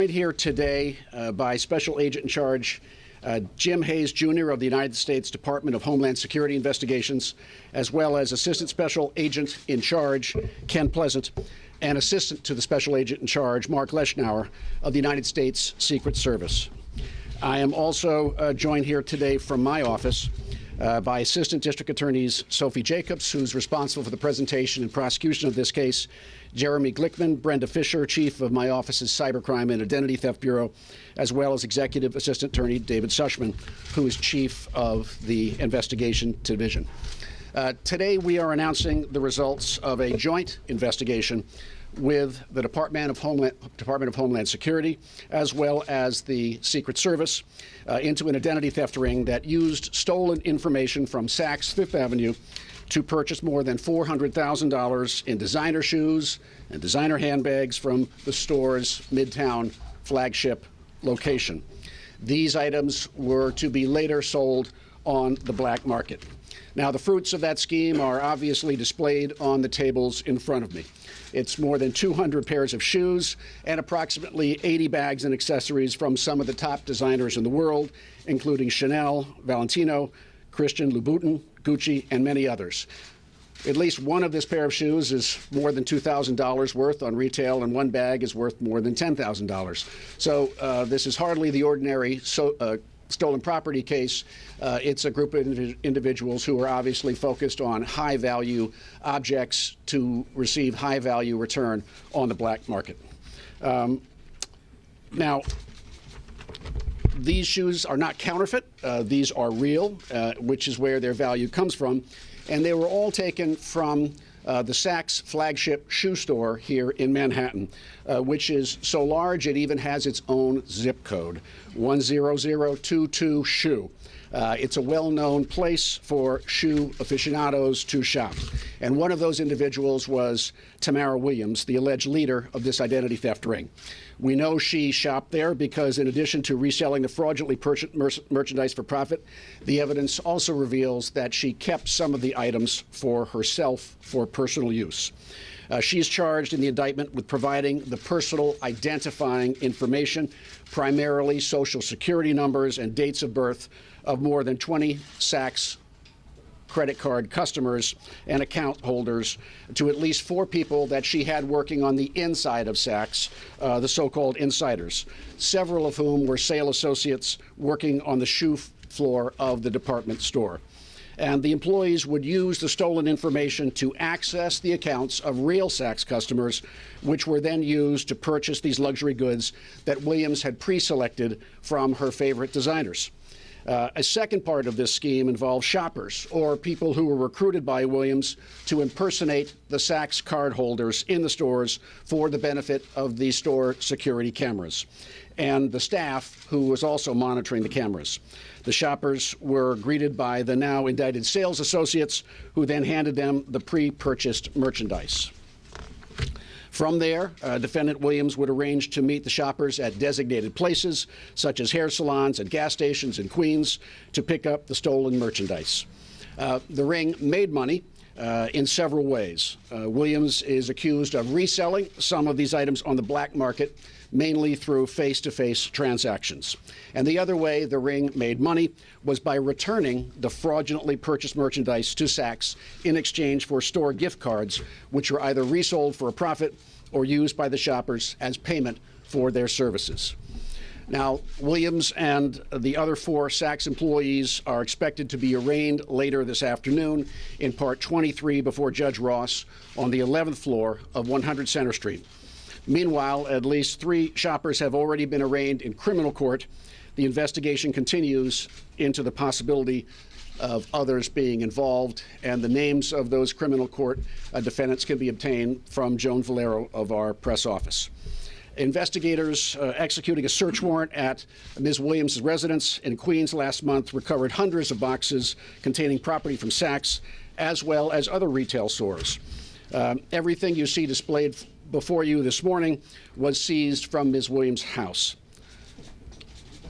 Here today by Special Agent in Charge Jim Hayes, Jr. of the United States Department of Homeland Security Investigations, as well as Assistant Special Agent in Charge Ken Pleasant, and Assistant to the Special Agent in Charge Mark Leschnauer of the United States Secret Service. I am also joined here today from my office by Assistant District Attorneys Sophie Jacobs, who's responsible for the presentation and prosecution of this case, Jeremy Glickman, Brenda Fisher, Chief of my office's Cybercrime and Identity Theft Bureau, as well as Executive Assistant Attorney David Sushman, who is Chief of the Investigation Division. Today we are announcing the results of a joint investigation with the Department of Homeland Security, as well as the Secret Service, into an identity theft ring that used stolen information from Saks Fifth Avenue to purchase more than $400,000 in designer shoes and designer handbags from the store's Midtown flagship location. These items were to be later sold on the black market. Now, the fruits of that scheme are obviously displayed on the tables in front of me. It's more than 200 pairs of shoes and approximately 80 bags and accessories from some of the top designers in the world, including Chanel, Valentino, Christian Louboutin, Gucci, and many others. At least one of this pair of shoes is more than $2,000 worth on retail, and one bag is worth more than $10,000. So this is hardly the ordinary stolen property case. It's a group of individuals who are obviously focused on high-value objects to receive high-value return on the black market. Now, these shoes are not counterfeit. These are real, which is where their value comes from. And they were all taken from the Saks flagship shoe store here in Manhattan, which is so large it even has its own zip code, 10022 shoe. It's a well-known place for shoe aficionados to shop. And one of those individuals was Tamara Williams, the alleged leader of this identity theft ring. We know she shopped there because in addition to reselling the fraudulently purchased merchandise for profit, the evidence also reveals that she kept some of the items for herself for personal use. She's charged in the indictment with providing the personal identifying information, primarily Social Security numbers and dates of birth, of more than 20 Saks credit card customers and account holders to at least 4 people that she had working on the inside of Saks, the so-called insiders, several of whom were sale associates working on the shoe floor of the department store. And the employees would use the stolen information to access the accounts of real Saks customers, which were then used to purchase these luxury goods that Williams had pre-selected from her favorite designers. A second part of this scheme involved shoppers, or people who were recruited by Williams to impersonate the Saks cardholders in the stores for the benefit of the store security cameras, and the staff who was also monitoring the cameras. The shoppers were greeted by the now indicted sales associates, who then handed them the pre-purchased merchandise. From there, Defendant Williams would arrange to meet the shoppers at designated places, such as hair salons and gas stations in Queens, to pick up the stolen merchandise. The ring made money in several ways. Williams is accused of reselling some of these items on the black market, mainly through face-to-face transactions. And the other way the ring made money was by returning the fraudulently purchased merchandise to Saks in exchange for store gift cards, which were either resold for a profit or used by the shoppers as payment for their services. Now, Williams and the other 4 Saks employees are expected to be arraigned later this afternoon in Part 23 before Judge Ross on the 11th floor of 100 Center Street. Meanwhile, at least 3 shoppers have already been arraigned in criminal court. The investigation continues into the possibility of others being involved, and the names of those criminal court defendants can be obtained from Joan Valero of our press office. Investigators executing a search warrant at Ms. Williams' residence in Queens last month recovered hundreds of boxes containing property from Saks, as well as other retail stores. Everything you see displayed before you this morning was seized from Ms. Williams' house.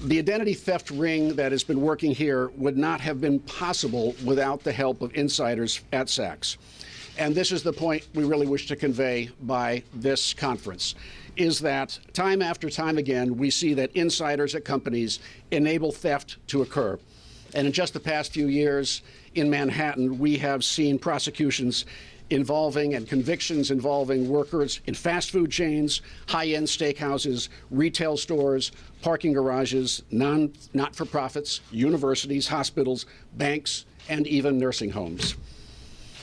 The identity theft ring that has been working here would not have been possible without the help of insiders at Saks. And this is the point we really wish to convey by this conference, is that time after time again, we see that insiders at companies enable theft to occur. And in just the past few years in Manhattan, we have seen prosecutions involving and convictions involving workers in fast food chains, high-end steakhouses, retail stores, parking garages, not-for-profits, universities, hospitals, banks, and even nursing homes.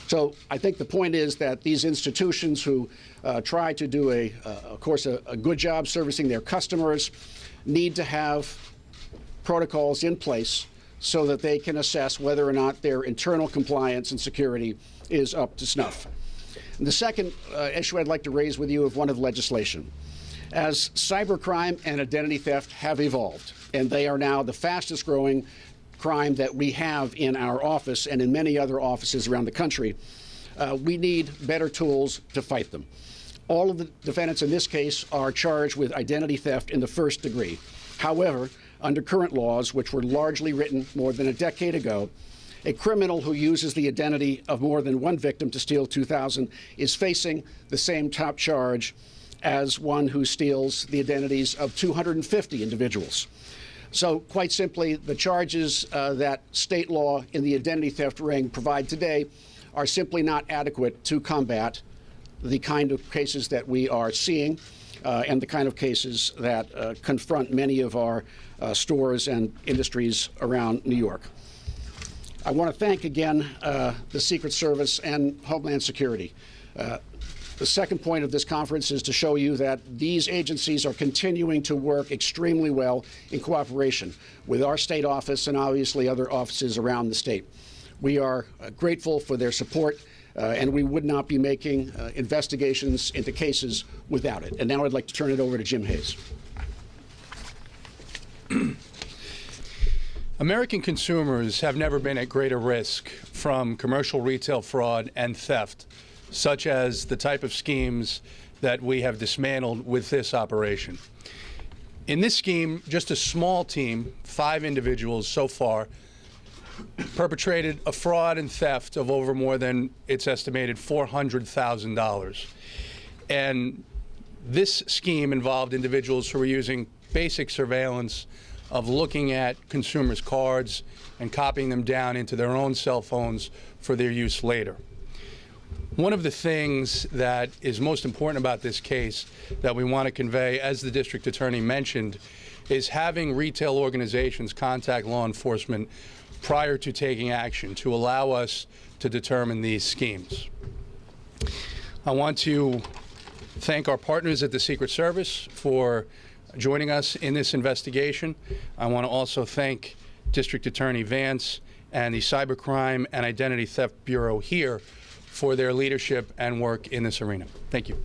So I think the point is that these institutions who try to do, of course, a good job servicing their customers need to have protocols in place so that they can assess whether or not their internal compliance and security is up to snuff. And the second issue I'd like to raise with you is one of legislation. As cybercrime and identity theft have evolved, and they are now the fastest growing crime that we have in our office and in many other offices around the country, we need better tools to fight them. All of the defendants in this case are charged with identity theft in the first degree. However, under current laws, which were largely written more than a decade ago, a criminal who uses the identity of more than one victim to steal $2,000 is facing the same top charge as one who steals the identities of 250 individuals. So quite simply, the charges that state law in the identity theft ring provide today are simply not adequate to combat the kind of cases that we are seeing and the kind of cases that confront many of our stores and industries around New York. I want to thank again the Secret Service and Homeland Security. The second point of this conference is to show you that these agencies are continuing to work extremely well in cooperation with our state office and obviously other offices around the state. We are grateful for their support, and we would not be making investigations into cases without it. And now I'd like to turn it over to Jim Hayes. American consumers have never been at greater risk from commercial retail fraud and theft, such as the type of schemes that we have dismantled with this operation. In this scheme, just a small team, 5 individuals so far, perpetrated a fraud and theft of over more than, it's estimated, $400,000. And this scheme involved individuals who were using basic surveillance of looking at consumers' cards and copying them down into their own cell phones for their use later. One of the things that is most important about this case that we want to convey, as the district attorney mentioned, is having retail organizations contact law enforcement prior to taking action to allow us to determine these schemes. I want to thank our partners at the Secret Service for joining us in this investigation. I want to also thank District Attorney Vance and the Cybercrime and Identity Theft Bureau here for their leadership and work in this arena. Thank you.